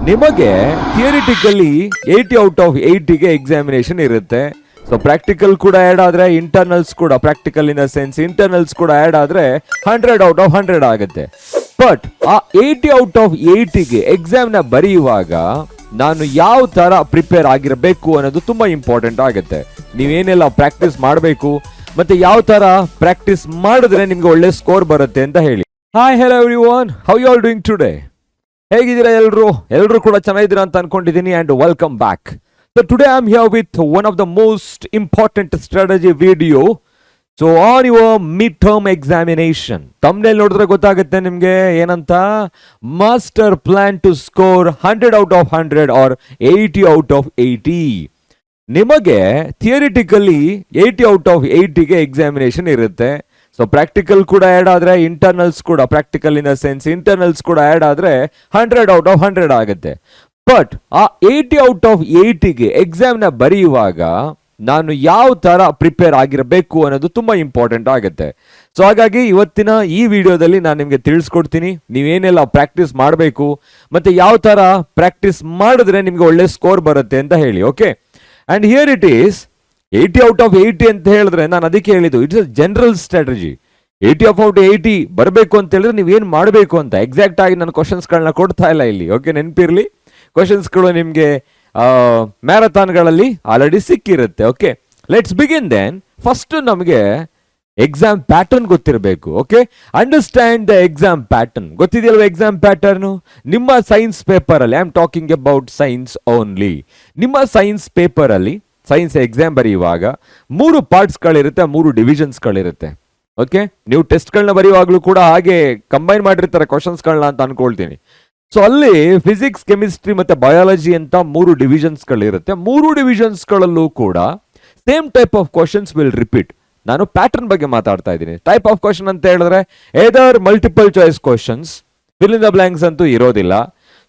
ನಿಮಗೆ theoretically 80 out of 80ಗೆ examination ಇರುತ್ತೆ. ಸೊ ಪ್ರಾಕ್ಟಿಕಲ್ ಕೂಡ ಆ್ಯಡ್ ಆದ್ರೆ ಇಂಟರ್ನಲ್ಸ್ ಕೂಡ, practical in the sense internals ಕೂಡ ಆ್ಯಡ್ ಆದ್ರೆ 100 ಔಟ್ ಆಫ್ 100 ಆಗುತ್ತೆ. ಬಟ್ ಆ 80 ಔಟ್ ಆಫ್ 80ಗೆ ಎಕ್ಸಾಮ್ನ ಬರೆಯುವಾಗ ನಾನು ಯಾವ ತರ ಪ್ರಿಪೇರ್ ಆಗಿರಬೇಕು ಅನ್ನೋದು ತುಂಬಾ ಇಂಪಾರ್ಟೆಂಟ್ ಆಗುತ್ತೆ. ನೀವೇನೆಲ್ಲ ಪ್ರಾಕ್ಟೀಸ್ ಮಾಡಬೇಕು ಮತ್ತೆ ಯಾವ ತರ ಪ್ರಾಕ್ಟೀಸ್ ಮಾಡಿದ್ರೆ ನಿಮ್ಗೆ ಒಳ್ಳೆ ಸ್ಕೋರ್ ಬರುತ್ತೆ ಅಂತ ಹೇಳಿ. Hi hello everyone, how you are doing today? ಹೇಗಿದ್ದೀರಾ ಎಲ್ಲರೂ ಕೂಡ ಚೆನ್ನಾಗಿದ್ದೀರಾ ಅಂತ ಅನ್ಕೊಂಡಿದ್ದೀನಿ. And welcome back. So today I'm here with one of the most important strategy video. So on your midterm examination. Thumbnail ನೋಡಿದ್ರೆ ಗೊತ್ತಾಗುತ್ತೆ ನಿಮಗೆ ಏನಂತ, master plan to score 100 out of 100 or 80 out of 80. ನಿಮಗೆ ಥಿಯರಿಟಿಕಲಿ 80 ಔಟ್ ಆಫ್ 80ಗೆ examination ಇರುತ್ತೆ. So practical ಕೂಡ add ಆದ್ರೆ internals ಕೂಡ, practical in the sense internals ಕೂಡ ಆ್ಯಡ್ ಆದ್ರೆ 100 ಔಟ್ ಆಫ್ 100 ಆಗುತ್ತೆ. ಬಟ್ ಆ 80 ಔಟ್ ಆಫ್ 80ಗೆ ಎಕ್ಸಾಮ್ನ ಬರೆಯುವಾಗ ನಾನು ಯಾವ ತರ ಪ್ರಿಪೇರ್ ಆಗಿರಬೇಕು ಅನ್ನೋದು ತುಂಬಾ ಇಂಪಾರ್ಟೆಂಟ್ ಆಗುತ್ತೆ. ಸೊ ಹಾಗಾಗಿ ಇವತ್ತಿನ ಈ ವಿಡಿಯೋದಲ್ಲಿ ನಾನು ನಿಮಗೆ ತಿಳಿಸ್ಕೊಡ್ತೀನಿ ನೀವೇನೆಲ್ಲ ಪ್ರಾಕ್ಟೀಸ್ ಮಾಡಬೇಕು ಮತ್ತೆ ಯಾವ ತರ ಪ್ರಾಕ್ಟೀಸ್ ಮಾಡಿದ್ರೆ ನಿಮ್ಗೆ ಒಳ್ಳೆ ಸ್ಕೋರ್ ಬರುತ್ತೆ ಅಂತ ಹೇಳಿ. Okay, and here it is 80 out of 80 ಅಂತ ಹೇಳಿದ್ರೆ ನಾನು ಅದಕ್ಕೆ ಹೇಳಿದ್ದು it's a general strategy. 80 out of 80 ಬರಬೇಕು ಅಂತ ಹೇಳಿದ್ರೆ ನೀವೇನು ಮಾಡಬೇಕು ಅಂತ ಎಕ್ಸಾಕ್ಟ್ ಆಗಿ ನಾನು ಕ್ವಶನ್ಸ್ಗಳನ್ನ ಕೊಡ್ತಾ ಇಲ್ಲ ಇಲ್ಲಿ. ಓಕೆ, ನೆನಪಿರ್ಲಿ, ಕ್ವಶನ್ಸ್ಗಳು ನಿಮಗೆ ಮ್ಯಾರಥಾನ್ಗಳಲ್ಲಿ ಆಲ್ರೆಡಿ ಸಿಕ್ಕಿರುತ್ತೆ. Okay, let's begin then. First ನಮಗೆ ಎಕ್ಸಾಮ್ ಪ್ಯಾಟರ್ನ್ ಗೊತ್ತಿರಬೇಕು. Okay, understand the exam pattern. ಗೊತ್ತಿದೆಯಲ್ವ ಎಕ್ಸಾಮ್ ಪ್ಯಾಟರ್ನು? ನಿಮ್ಮ ಸೈನ್ಸ್ ಪೇಪರ್ ಅಲ್ಲಿ, I am talking about science only. ನಿಮ್ಮ ಸೈನ್ಸ್ ಪೇಪರ್ ಅಲ್ಲಿ ಸೈನ್ಸ್ ಎಕ್ಸಾಮ್ ಬರೆಯುವಾಗ 3 ಪಾರ್ಟ್ಸ್ಗಳಿರುತ್ತೆ, 3 ಡಿವಿಷನ್ಸ್ಗಳಿರುತ್ತೆ. ಓಕೆ, ನೀವು ಟೆಸ್ಟ್ಗಳನ್ನ ಬರೆಯುವಾಗಲೂ ಕೂಡ ಹಾಗೆ ಕಂಬೈನ್ ಮಾಡಿರ್ತಾರೆ ಕ್ವಶನ್ಸ್ಗಳನ್ನ ಅಂತ ಅನ್ಕೊಳ್ತೀನಿ. ಸೊ ಅಲ್ಲಿ ಫಿಸಿಕ್ಸ್, ಕೆಮಿಸ್ಟ್ರಿ ಮತ್ತೆ ಬಯಾಲಜಿ ಅಂತ 3 ಡಿವಿಷನ್ಸ್ಗಳಿರುತ್ತೆ. 3 ಡಿವಿಷನ್ಸ್ಗಳಲ್ಲೂ ಕೂಡ same type of questions will repeat. ನಾನು ಪ್ಯಾಟರ್ನ್ ಬಗ್ಗೆ ಮಾತಾಡ್ತಾ ಇದ್ದೀನಿ. ಟೈಪ್ ಆಫ್ ಕ್ವಶನ್ ಅಂತ ಹೇಳಿದ್ರೆ either multiple choice questions, fill in the blanks ಅಂತೂ ಇರೋದಿಲ್ಲ.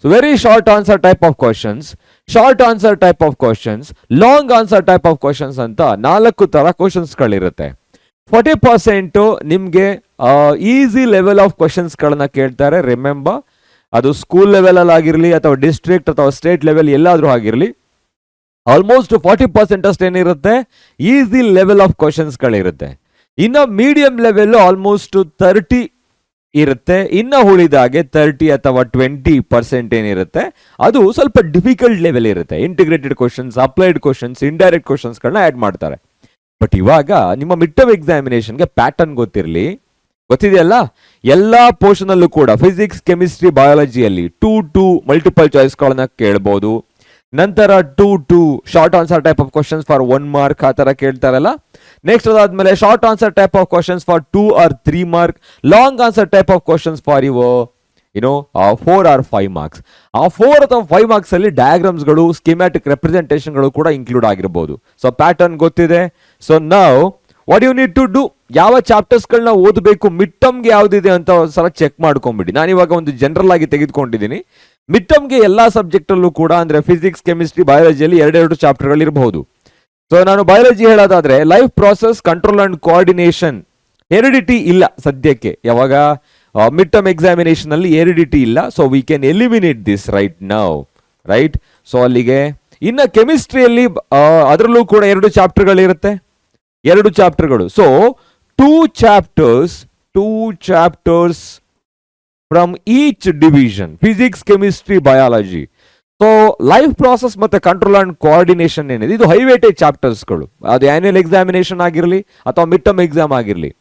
So very short answer type of questions, short answer type of questions, long answer type of questions ಅಂತ 4 ತರ ಕ್ವಶನ್ಸ್ಗಳಿರುತ್ತೆ. 40% ನಿಮಗೆ ಈಸಿ ಲೆವೆಲ್ ಆಫ್ ಕ್ವಶನ್ಸ್ಗಳನ್ನ ಕೇಳ್ತಾರೆ. Remember, ಅದು school level ಅಲ್ಲಿ ಆಗಿರಲಿ ಅಥವಾ ಡಿಸ್ಟ್ರಿಕ್ಟ್ ಅಥವಾ ಸ್ಟೇಟ್ ಲೆವೆಲ್ ಎಲ್ಲಾದ್ರೂ ಆಗಿರಲಿ, ಆಲ್ಮೋಸ್ಟ್ 40% ಅಷ್ಟೇನಿರುತ್ತೆ ಈಸಿ ಲೆವೆಲ್ ಆಫ್ ಕ್ವಶನ್ಸ್ಗಳಿರುತ್ತೆ. ಇನ್ನು ಮೀಡಿಯಂ ಲೆವೆಲ್ ಆಲ್ಮೋಸ್ಟ್ 30 ಇರುತ್ತೆ. ಇನ್ನು ಉಳಿದಾಗೆ 30 ಅಥವಾ 20% ಏನಿರುತ್ತೆ ಅದು ಸ್ವಲ್ಪ ಡಿಫಿಕಲ್ಟ್ ಲೆವೆಲ್ ಇರುತ್ತೆ. Integrated questions, applied questions, indirect ಕ್ವಶನ್ಸ್ಗಳನ್ನ ಆ್ಯಡ್ ಮಾಡ್ತಾರೆ. ಬಟ್ ಇವಾಗ ನಿಮ್ಮ ಮಿಡ್ ಟರ್ಮ್ ಎಕ್ಸಾಮಿನೇಷನ್ಗೆ ಪ್ಯಾಟರ್ನ್ ಗೊತ್ತಿದೆಯಲ್ಲ, ಎಲ್ಲಾ ಪೋರ್ಷನ್ ಅಲ್ಲೂ ಕೂಡ ಫಿಸಿಕ್ಸ್, ಕೆಮಿಸ್ಟ್ರಿ, ಬಯಾಲಜಿಯಲ್ಲಿ 2 ಮಲ್ಟಿಪಲ್ ಚಾಯ್ಸ್ಗಳನ್ನ ಕೇಳ್ಬೋದು. ನಂತರ 2 short answer type of questions for 1 mark ಆ ತರ ಕೇಳ್ತಾರಲ್ಲ. ನೆಕ್ಸ್ಟ್ ಅದಾದ್ಮೇಲೆ short answer type of questions for 2 or 3 mark, long answer type of questions for 4 or 5 marks. ಆ 4 ಅಥವಾ 5 ಮಾರ್ಕ್ಸ್ ಅಲ್ಲಿ ಡಯಾಗ್ರಾಮ್ಸ್ಗಳು, ಸ್ಕಿಮ್ಯಾಟಿಕ್ ರೆಪ್ರೆಸೆಂಟೇಷನ್ಗಳು ಕೂಡ ಇನ್ಕ್ಲೂಡ್ ಆಗಿರಬಹುದು. ಸೊ ಪ್ಯಾಟರ್ನ್ ಗೊತ್ತಿದೆ. So now what you need to do, ಯಾವ ಚಾಪ್ಟರ್ಸ್ಗಳನ್ನ ಓದಬೇಕು, ಮಿಡ್ ಟರ್ಮ್ಗೆ ಯಾವ್ದಿದೆ ಅಂತ ಒಂದ್ಸಲ ಚೆಕ್ ಮಾಡ್ಕೊಂಡ್ಬಿಡಿ. ನಾನು ಇವಾಗ ಒಂದು ಜನರಲ್ ಆಗಿ ತೆಗೆದುಕೊಂಡಿದ್ದೀನಿ. ಮಿಡ್ ಟರ್ಮ್ಗೆ ಎಲ್ಲಾ ಸಬ್ಜೆಕ್ಟ್ ಅಲ್ಲೂ ಕೂಡ ಅಂದ್ರೆ ಫಿಸಿಕ್ಸ್, ಕೆಮಿಸ್ಟ್ರಿ, ಬಯಾಲಜಿಯಲ್ಲಿ 2 ಚಾಪ್ಟರ್ಗಳು ಇರಬಹುದು. ಸೊ ನಾನು ಬಯಾಲಜಿ ಹೇಳೋದಾದ್ರೆ life process, control and coordination, heredity ಇಲ್ಲ ಸದ್ಯಕ್ಕೆ. ಯಾವಾಗ ಮಿಡ್ ಟರ್ಮ್ ಎಕ್ಸಾಮಿನೇಷನ್ ಅಲ್ಲಿ ಹೆರಿಡಿಟಿ ಇಲ್ಲ. So we can eliminate this right now, right? So ಅಲ್ಲಿಗೆ ಇನ್ನು ಕೆಮಿಸ್ಟ್ರಿಯಲ್ಲಿ ಅದರಲ್ಲೂ ಕೂಡ 2 ಚಾಪ್ಟರ್ಗಳಿರುತ್ತೆ, 2 ಚಾಪ್ಟರ್ಗಳು. So 2 chapters from each division, physics, chemistry, biology. So life process ಮತ್ತೆ ಕಂಟ್ರೋಲ್ ಅಂಡ್ ಕೋಆರ್ಡಿನೇಷನ್ ಏನಿದೆ ಇದು ಹೈ ವೇಟೇಜ್ ಚಾಪ್ಟರ್ಸ್ಗಳು. ಅದು ಆನ್ಯುವಲ್ ಎಕ್ಸಾಮಿನೇಷನ್ ಆಗಿರಲಿ ಅಥವಾ ಮಿಡ್ ಟರ್ಮ್ ಎಕ್ಸಾಮ್ ಆಗಿರಲಿ,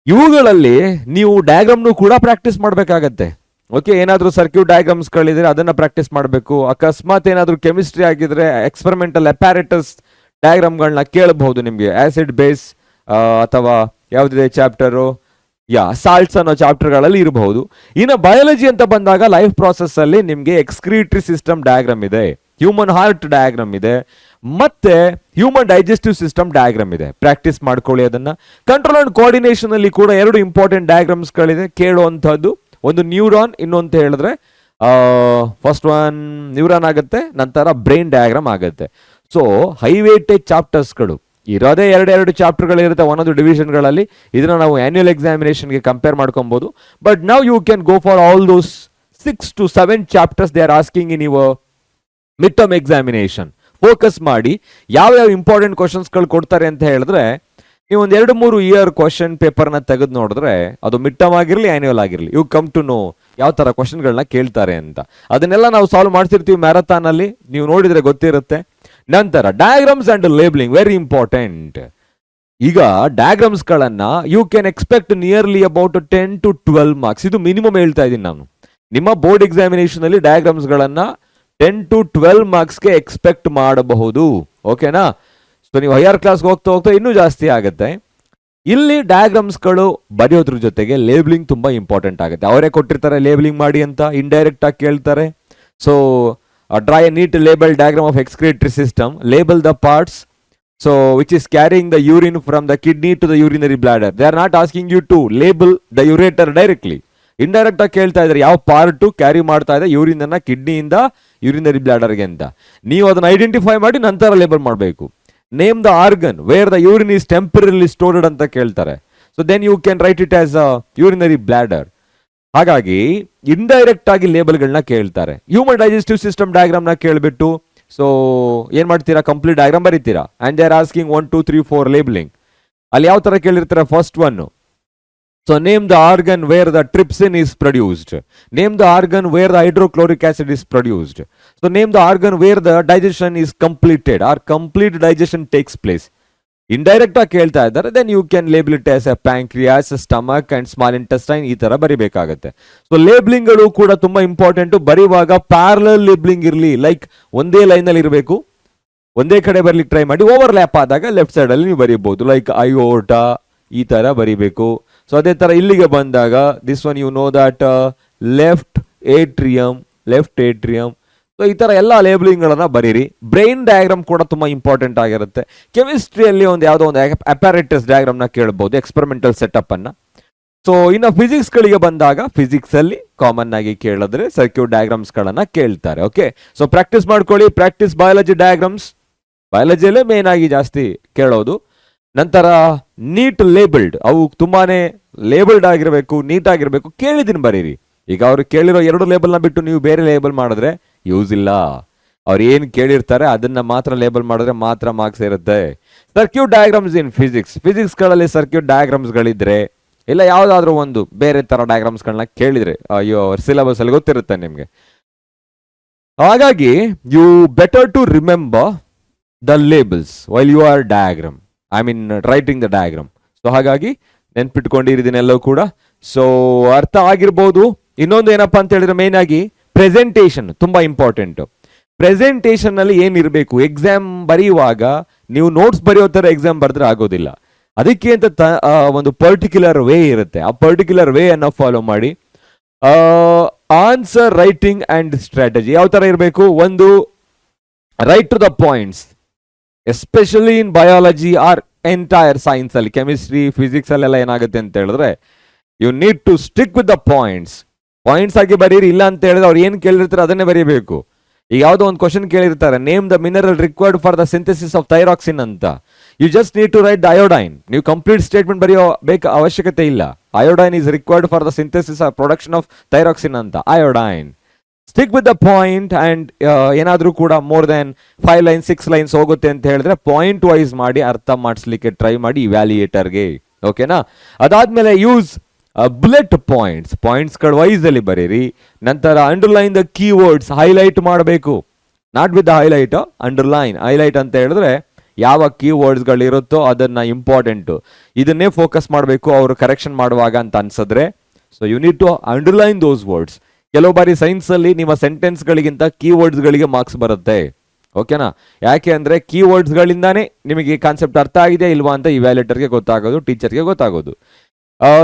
ಇವುಗಳಲ್ಲಿ ನೀವು ಡಯಾಗ್ರಾಮ್ನು ಕೂಡ ಪ್ರಾಕ್ಟೀಸ್ ಮಾಡಬೇಕಾಗತ್ತೆ. ಓಕೆ, ಏನಾದರೂ ಸರ್ಕ್ಯೂಟ್ ಡಯಾಗ್ರಾಮ್ಸ್ಗಳಿದ್ರೆ ಅದನ್ನ ಪ್ರಾಕ್ಟೀಸ್ ಮಾಡಬೇಕು. ಅಕಸ್ಮಾತ್ ಏನಾದರೂ ಕೆಮಿಸ್ಟ್ರಿ ಆಗಿದ್ರೆ ಎಕ್ಸ್ಪೆರಿಮೆಂಟಲ್ ಅಪ್ಯಾರೇಟಸ್ ಡಯಾಗ್ರಾಮ್ಗಳನ್ನ ಕೇಳಬಹುದು ನಿಮಗೆ. ಆಸಿಡ್ ಬೇಸ್ ಅಥವಾ ಯಾವುದಿದೆ ಚಾಪ್ಟರು, ಸಾಲ್ಟ್ಸ್ ಅನ್ನೋ ಚಾಪ್ಟರ್ಗಳಲ್ಲಿ ಇರಬಹುದು. ಇನ್ನು ಬಯಾಲಜಿ ಅಂತ ಬಂದಾಗ ಲೈಫ್ ಪ್ರಾಸೆಸ್ ಅಲ್ಲಿ ನಿಮಗೆ ಎಕ್ಸ್ಕ್ರೀಟರಿ ಸಿಸ್ಟಮ್ ಡಯಾಗ್ರಾಮ್ ಇದೆ, ಹ್ಯೂಮನ್ ಹಾರ್ಟ್ ಡಯಾಗ್ರಾಮ್ ಇದೆ, ಮತ್ತೆ ಹ್ಯೂಮನ್ ಡೈಜೆಸ್ಟಿವ್ ಸಿಸ್ಟಮ್ ಡಯಾಗ್ರಾಮ್ ಇದೆ. ಪ್ರಾಕ್ಟೀಸ್ ಮಾಡ್ಕೊಳ್ಳಿ ಅದನ್ನ. ಕಂಟ್ರೋಲ್ ಅಂಡ್ ಕೋಆರ್ಡಿನೇಷನ್ ಅಲ್ಲಿ ಕೂಡ 2 ಇಂಪಾರ್ಟೆಂಟ್ ಡಯಾಗ್ರಾಮ್ಸ್ಗಳಿದೆ ಕೇಳುವಂತಹದ್ದು. ಒಂದು ನ್ಯೂರಾನ್, ಇನ್ನೊಂದು ಹೇಳಿದ್ರೆ ಫಸ್ಟ್ ಒನ್ ನ್ಯೂರಾನ್ ಆಗುತ್ತೆ, ನಂತರ ಬ್ರೈನ್ ಡಯಾಗ್ರಾಮ್ ಆಗುತ್ತೆ. ಸೊ ಹೈ ವೇಟೇಜ್ ಚಾಪ್ಟರ್ಸ್ಗಳು ಇರೋದೇ 2 ಚಾಪ್ಟರ್ಗಳಿರುತ್ತೆ ಒಂದೊಂದು ಡಿವಿಷನ್ಗಳಲ್ಲಿ. ಇದನ್ನ ನಾವು ಆನ್ಯುವಲ್ ಎಕ್ಸಾಮಿನೇಷನ್ಗೆ ಕಂಪೇರ್ ಮಾಡ್ಕೊಬಹುದು. But now you can go for all those 6 to 7 chapters they are asking in your mid term examination. Focus ಮಾಡಿ ಯಾವ್ಯಾವ ಇಂಪಾರ್ಟೆಂಟ್ ಕ್ವಶನ್ಸ್ಗಳು ಕೊಡ್ತಾರೆ ಅಂತ ಹೇಳಿದ್ರೆ, ನೀವು ಒಂದು 2-3 ಇಯರ್ ಕ್ವಶನ್ ಪೇಪರ್ನ ತೆಗೆದು ನೋಡಿದ್ರೆ, ಅದು ಮಿಡ್ ಟರ್ಮ್ ಆಗಿರಲಿ ಆನ್ಯುವಲ್ ಆಗಿರಲಿ, ಯು ಕಮ್ ಟು ನೋ ಯಾವ ಥರ ಕ್ವಶನ್ಗಳನ್ನ ಕೇಳ್ತಾರೆ ಅಂತ. ಅದನ್ನೆಲ್ಲ ನಾವು ಸಾಲ್ವ್ ಮಾಡ್ತಿರ್ತೀವಿ ಮ್ಯಾರಥಾನ್ ಅಲ್ಲಿ, ನೀವು ನೋಡಿದ್ರೆ ಗೊತ್ತಿರುತ್ತೆ. ನಂತರ diagrams and labeling very important. ಈಗ ಡಯಾಗ್ರಾಮ್ಸ್ ಗಳನ್ನ you can expect nearly about 10 to 12 marks. ಇದು ಮಿನಿಮಮ್ ಹೇಳ್ತಾ ಇದ್ದೀನಿ ನಾನು. ನಿಮ್ಮ ಬೋರ್ಡ್ ಎಕ್ಸಾಮಿನೇಷನ್ ಅಲ್ಲಿ ಡಯಾಗ್ರಾಮ್ಸ್ ಗಳನ್ನ 10 to 12 ಮಾರ್ಕ್ಸ್ಗೆ ಎಕ್ಸ್ಪೆಕ್ಟ್ ಮಾಡಬಹುದು. ಓಕೆನಾ? ಸೊ ನೀವು ಹೈಯರ್ ಕ್ಲಾಸ್ಗೆ ಹೋಗ್ತಾ ಹೋಗ್ತಾ ಇನ್ನೂ ಜಾಸ್ತಿ ಆಗುತ್ತೆ. ಇಲ್ಲಿ ಡಯಾಗ್ರಾಮ್ಸ್ಗಳು ಬರೆಯೋದ್ರ ಜೊತೆಗೆ ಲೇಬಲಿಂಗ್ ತುಂಬಾ ಇಂಪಾರ್ಟೆಂಟ್ ಆಗುತ್ತೆ. ಅವರೇ ಕೊಟ್ಟಿರ್ತಾರೆ ಲೇಬಲಿಂಗ್ ಮಾಡಿ ಅಂತ, ಇಂಡೈರೆಕ್ಟ್ ಆಗಿ ಕೇಳ್ತಾರೆ. So draw a neat label diagram of excretory system, label the parts so which is carrying the urine from the kidney to the urinary bladder. They are not asking you to label the ureter directly. Indirect ಆಗಿ ಕೇಳ್ತಾ ಇದ್ದಾರೆ ಯಾವ part carry ಮಾಡ್ತಾ ಇದೆ urine ಅನ್ನ ಕಿಡ್ನಿಯಿಂದ urinary ಬ್ಲಾಡರ್ಗೆ ಅಂತ. ನೀವು ಅದನ್ನ ಐಡೆಂಟಿಫೈ ಮಾಡಿ ನಂತರ ಲೇಬಲ್ ಮಾಡಬೇಕು. Name the organ where the urine is temporarily stored ಅಂತ ಕೇಳ್ತಾರೆ. So then you can write it as a urinary bladder. ಹಾಗಾಗಿ ಇಂಡೈರೆಕ್ಟ್ ಆಗಿ ಲೇಬಲ್ಗಳನ್ನ ಕೇಳ್ತಾರೆ. ಹ್ಯೂಮನ್ ಡೈಜೆಸ್ಟಿವ್ ಸಿಸ್ಟಮ್ ಡಯಾಗ್ರಾಮ್ನ ಕೇಳ್ಬಿಟ್ಟು ಸೊ ಏನ್ ಮಾಡ್ತೀರಾ, ಕಂಪ್ಲೀಟ್ ಡಯಾಗ್ರಾಮ್ ಬರೀತೀರಾ. And they are asking 1, 2, 3, 4 labeling. ಅಲ್ಲಿ ಯಾವ ತರ ಕೇಳಿರ್ತಾರೆ, first one, so name the organ where the trypsin is produced, name the organ where the hydrochloric acid is produced, so name the organ where the digestion is completed or complete digestion takes place. Indirect ಆಗಿ ಕೇಳ್ತಾ ಇದ್ದಾರೆ. Then you can label it as a pancreas, stomach and small intestine, ಈ ತರ ಬರಿಬೇಕಾಗುತ್ತೆ. So labelling ಗಳು ಕೂಡ ತುಂಬಾ important. ಬರೆಯುವಾಗ parallel labelling ಇರಲಿ, ಲೈಕ್ ಒಂದೇ ಲೈನ್ ಅಲ್ಲಿ ಇರಬೇಕು, ಒಂದೇ ಕಡೆ ಬರ್ಲಿಕ್ಕೆ ಟ್ರೈ ಮಾಡಿ. ಓವರ್ಲ್ಯಾಪ್ ಆದಾಗ ಲೆಫ್ಟ್ ಸೈಡ್ ಅಲ್ಲಿ ನೀವು ಬರೀಬಹುದು, ಲೈಕ್ ಐಯೋಟಾ ಈ ತರ ಬರಿಬೇಕು. ಸೊ ಅದೇ ತರ ಇಲ್ಲಿಗೆ ಬಂದಾಗ this one you know that left atrium. So ಈ ತರ ಎಲ್ಲ ಲೇಬಲಿಂಗ್ಗಳನ್ನ ಬರೀರಿ. ಬ್ರೈನ್ ಡಯಾಗ್ರಾಮ್ ಕೂಡ ತುಂಬಾ ಇಂಪಾರ್ಟೆಂಟ್ ಆಗಿರುತ್ತೆ. ಕೆಮಿಸ್ಟ್ರಿಯಲ್ಲಿ ಯಾವುದೋ ಒಂದು ಅಪ್ಯಾರೇಟಸ್ ಡಯಾಗ್ರಾಮ್ನ ಕೇಳಬಹುದು, ಎಕ್ಸ್ಪೆರಿಮೆಂಟಲ್ ಸೆಟಪ್ ಅನ್ನ. ಸೊ ಇನ್ನು ಫಿಸಿಕ್ಸ್ ಗಳಿಗೆ ಬಂದಾಗ, ಫಿಸಿಕ್ಸ್ ಅಲ್ಲಿ ಕಾಮನ್ ಆಗಿ ಕೇಳಿದ್ರೆ ಸರ್ಕ್ಯೂಟ್ ಡಯಾಗ್ರಾಮ್ಸ್ ಗಳನ್ನ ಕೇಳ್ತಾರೆ. ಓಕೆ, ಸೊ ಪ್ರಾಕ್ಟೀಸ್ ಮಾಡ್ಕೊಳ್ಳಿ. ಪ್ರಾಕ್ಟೀಸ್ ಬಯಾಲಜಿ ಡಯಾಗ್ರಾಮ್ಸ್, ಬಯಾಲಜಿಯಲ್ಲೇ ಮೇನ್ ಆಗಿ ಜಾಸ್ತಿ ಕೇಳೋದು. ನಂತರ ನೀಟ್ ಲೇಬಲ್ಡ್, ಅವು ತುಂಬಾನೇ ಲೇಬಲ್ಡ್ ಆಗಿರಬೇಕು, ನೀಟ್ ಆಗಿರಬೇಕು. ಕೇಳಿದ್ದೀನಿ ಬರೀರಿ. ಈಗ ಅವ್ರು ಕೇಳಿರೋ 2 ಲೇಬಲ್ನ ಬಿಟ್ಟು ನೀವು ಬೇರೆ ಲೇಬಲ್ ಮಾಡಿದ್ರೆ ಯೂಸ್ ಇಲ್ಲ. ಅವ್ರು ಏನು ಕೇಳಿರ್ತಾರೆ ಅದನ್ನ ಮಾತ್ರ ಲೇಬಲ್ ಮಾಡಿದ್ರೆ ಮಾತ್ರ ಮಾರ್ಕ್ಸ್ ಇರುತ್ತೆ. ಸರ್ಕ್ಯೂಟ್ ಡಯಾಗ್ರಾಮ್ಸ್ ಇನ್ ಫಿಸಿಕ್ಸ್ಗಳಲ್ಲಿ ಸರ್ಕ್ಯೂಟ್ ಡಯಾಗ್ರಾಮ್ಸ್ಗಳಿದ್ರೆ, ಇಲ್ಲ ಯಾವುದಾದ್ರೂ ಒಂದು ಬೇರೆ ತರ ಡಯಾಗ್ರಾಮ್ಸ್ಗಳನ್ನ ಕೇಳಿದ್ರೆ, ಅಯ್ಯೋ ಸಿಲೆಬಸ್ ಅಲ್ಲಿ ಗೊತ್ತಿರುತ್ತೆ ನಿಮಗೆ. ಹಾಗಾಗಿ you better to remember the labels while you are writing the diagram. So ಹಾಗಾಗಿ ನೆನ್ಪಿಟ್ಕೊಂಡಿರಿದೀನೆಲ್ಲವೂ ಕೂಡ. ಸೊ ಅರ್ಥ ಆಗಿರ್ಬೋದು. ಇನ್ನೊಂದು ಏನಪ್ಪಾ ಅಂತ ಹೇಳಿದ್ರೆ, ಮೇನ್ ಆಗಿ ಪ್ರೆಸೆಂಟೇಷನ್ ತುಂಬಾ ಇಂಪಾರ್ಟೆಂಟ್. ಪ್ರೆಸೆಂಟೇಷನ್ ಅಲ್ಲಿ ಏನಿರಬೇಕು, ಎಕ್ಸಾಮ್ ಬರೆಯುವಾಗ ನೀವು ನೋಟ್ಸ್ ಬರೆಯೋ ತರ ಎಕ್ಸಾಮ್ ಬರೆದ್ರೆ ಆಗೋದಿಲ್ಲ. ಅದಕ್ಕೆ ಅಂತ ಒಂದು ಪರ್ಟಿಕ್ಯುಲರ್ ವೇ ಇರುತ್ತೆ. ಆ ಪರ್ಟಿಕ್ಯುಲರ್ ವೇ ಅನ್ನ ಫಾಲೋ ಮಾಡಿ. ಆನ್ಸರ್ ರೈಟಿಂಗ್ ಅಂಡ್ ಸ್ಟ್ರಾಟಜಿ ಯಾವ ತರ ಇರಬೇಕು, ಒಂದು write to the points, especially in biology or entire science ಅಲ್ಲಿ, ಕೆಮಿಸ್ಟ್ರಿ ಫಿಸಿಕ್ಸ್ ಅಲ್ಲೆಲ್ಲ ಏನಾಗುತ್ತೆ ಅಂತ ಹೇಳಿದ್ರೆ, you need to stick with the points ಆಗಿ ಬರೀರಿ. ಇಲ್ಲ ಅಂತ ಹೇಳಿದ್ರೆ ಅವ್ರು ಏನು ಕೇಳಿರ್ತಾರೆ ಅದನ್ನೇ ಬರೀಬೇಕು. ಈಗ ಯಾವುದೋ ಒಂದು ಕ್ವಶನ್ ಕೇಳಿರ್ತಾರೆ, name the mineral required for the synthesis of thyroxine ಅಂತ. You just need to write the iodine. ನೀವು ಕಂಪ್ಲೀಟ್ ಸ್ಟೇಟ್ಮೆಂಟ್ ಬರೆಯೋ ಅವಶ್ಯಕತೆ ಇಲ್ಲ. Iodine is required for the synthesis of production of thyroxine ಅಂತ, iodine. Stick with the point. And ಏನಾದ್ರೂ ಕೂಡ more than 5 lines 6 lines ಹೋಗುತ್ತೆ ಅಂತ ಹೇಳಿದ್ರೆ ಪಾಯಿಂಟ್ ವೈಸ್ ಮಾಡಿ ಅರ್ಥ ಮಾಡಿಸ್ಲಿಕ್ಕೆ ಟ್ರೈ ಮಾಡಿ ಇವ್ಯಾಲ್ಯೂಯೇಟರ್ಗೆ. ಓಕೆನಾ? ಅದಾದ್ಮೇಲೆ ಯೂಸ್ ಬುಲೆಟ್ ಪಾಯಿಂಟ್ಸ್ಗಳು ವೈಸ್ ಅಲ್ಲಿ ಬರೀರಿ. ನಂತರ ಅಂಡರ್ಲೈನ್ ದ ಕೀವರ್ಡ್ಸ್, ಹೈಲೈಟ್ ಮಾಡಬೇಕು. Not with the highlight, underline. Highlight ಅಂತ ಹೇಳಿದ್ರೆ ಯಾವ ಕೀವರ್ಡ್ಸ್ಗಳು ಇರುತ್ತೋ ಅದನ್ನ ಇಂಪಾರ್ಟೆಂಟ್, ಇದನ್ನೇ ಫೋಕಸ್ ಮಾಡಬೇಕು ಅವರು ಕರೆಕ್ಷನ್ ಮಾಡುವಾಗ ಅಂತ ಅನ್ಸಿದ್ರೆ. So you need to underline those words. ಕೆಲವು ಬಾರಿ ಸೈನ್ಸ್ ಅಲ್ಲಿ ನಿಮ್ಮ ಸೆಂಟೆನ್ಸ್ ಗಳಿಗಿಂತ ಕೀವರ್ಡ್ಸ್ ಗಳಿಗೆ ಮಾರ್ಕ್ಸ್ ಬರುತ್ತೆ. ಓಕೆನಾ? ಯಾಕೆ ಅಂದ್ರೆ ಕೀವರ್ಡ್ಸ್ ಗಳಿಂದಾನೇ ನಿಮಗೆ ಕಾನ್ಸೆಪ್ಟ್ ಅರ್ಥ ಆಗಿದೆ ಇಲ್ವಾ ಅಂತ ಇವ್ಯಾಲ್ಯೂಯೇಟರ್ಗೆ ಗೊತ್ತಾಗೋದು, ಟೀಚರ್ಗೆ ಗೊತ್ತಾಗೋದು.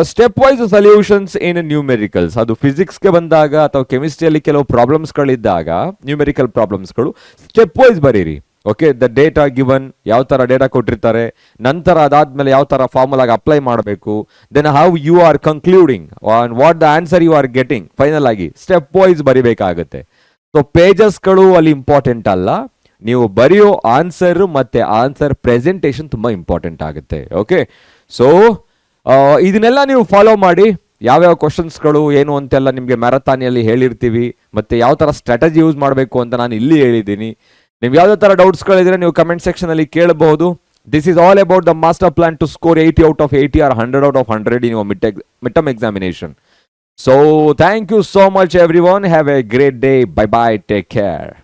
Step wise solutions in numericals, ಅದು ಫಿಸಿಕ್ಸ್ಗೆ ಬಂದಾಗ ಅಥವಾ ಕೆಮಿಸ್ಟ್ರಿಯಲ್ಲಿ ಕೆಲವು ಪ್ರಾಬ್ಲಮ್ಸ್ಗಳಿದ್ದಾಗ ನ್ಯೂಮೆರಿಕಲ್ ಪ್ರಾಬ್ಲಮ್ಸ್ಗಳು ಸ್ಟೆಪ್ ವೈಸ್ ಬರೀರಿ. ಓಕೆ, ದ ಡೇಟಾ ಗಿವನ್, ಯಾವ ತರ ಡೇಟಾ ಕೊಟ್ಟಿರ್ತಾರೆ, ನಂತರ ಅದಾದ್ಮೇಲೆ ಯಾವ ತರ ಫಾರ್ಮುಲಾಗೆ ಅಪ್ಲೈ ಮಾಡಬೇಕು, then how you are concluding on what the answer you are getting, final ಆಗಿ ಸ್ಟೆಪ್ ವೈಸ್ ಬರಿಬೇಕಾಗುತ್ತೆ. ಸೊ ಪೇಜಸ್ಗಳು ಅಲ್ಲಿ ಇಂಪಾರ್ಟೆಂಟ್ ಅಲ್ಲ, ನೀವು ಬರೆಯೋ ಆನ್ಸರ್ ಮತ್ತೆ ಆನ್ಸರ್ ಪ್ರೆಸೆಂಟೇಷನ್ ತುಂಬಾ ಇಂಪಾರ್ಟೆಂಟ್ ಆಗುತ್ತೆ. ಓಕೆ, ಸೊ ಇದನ್ನೆಲ್ಲ ನೀವು ಫಾಲೋ ಮಾಡಿ ಯಾವ್ಯಾವ ಕ್ವಶನ್ಸ್ಗಳು ಏನು ಅಂತೆಲ್ಲ ನಿಮಗೆ ಮ್ಯಾರಥಾನಿಯಲ್ಲಿ ಹೇಳಿರ್ತೀವಿ, ಮತ್ತು ಯಾವ ಥರ ಸ್ಟ್ರಾಟಜಿ ಯೂಸ್ ಮಾಡಬೇಕು ಅಂತ ನಾನು ಇಲ್ಲಿ ಹೇಳಿದ್ದೀನಿ. ನೀವು ಯಾವುದೇ ಥರ ಡೌಟ್ಸ್ಗಳಿದ್ರೆ ನೀವು ಕಮೆಂಟ್ ಸೆಕ್ಷನಲ್ಲಿ ಕೇಳಬಹುದು. This is all about the master plan to score 80 out of 80 or 100 out of 100 in your midterm examination. So thank you so much everyone. Have a great day. Bye bye. Take care.